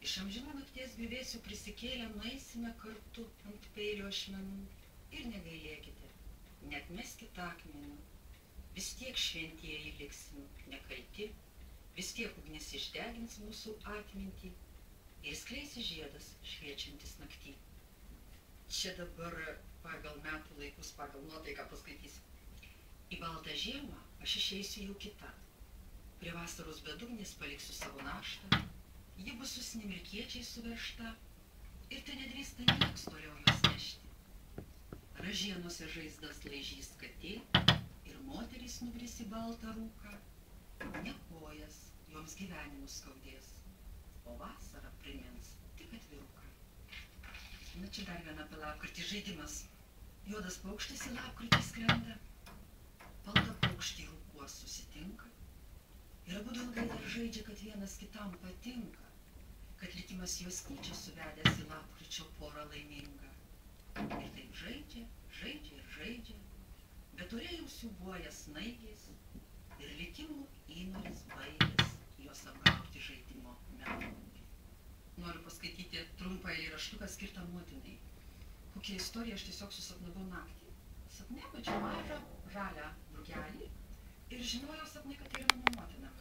Iš amžinų nakties griuvėsių prisikėlę nueisime kartu ant peilio ašmenų ir negailėkite, neatmeskite akmenių. Vis tiek šventieji liksim nekalti, vis tiek ugnis išdegins mūsų atmintį ir skleisi žiedas šviečiantis naktį. Čia dabar pagal metų laikus, pagal nuotaiką paskaitysiu. Į baltą žiemą aš išeisiu jau kita. Prie vasaros bedugnės paliksiu savo naštą. Ji bus su snimirkiečiais suvežta ir te nedrįsta nieks toliau jos nešti. Ražienose žaizdas laižys katė ir moterys nubris į baltą rūką. Ne kojas joms gyvenimus skaudės, o vasarą primins tik atviruką. Na čia dar viena apie lapkritį žaidimas. Juodas paukštis į lapkritį skrenda, baltą paukštį rūkuos susitinka ir abudu ilgai dar žaidžia, kad vienas kitam patinka, kad likimas juos tyčia suvedęs į lapkričio porą laimingą. Ir taip žaidžia, žaidžia ir žaidžia, bet ore jau siūbuoja snaigiais ir likimų įnoris baigęs juos apgauti žaidimo metu. Noriu paskaityti trumpą eilėraštuką skirtą motinai. Kokią istoriją aš tiesiog susapnavau naktį. Sapne mačiau mažą žalią drugelį ir žinojau sapne, kad tai yra mano motina.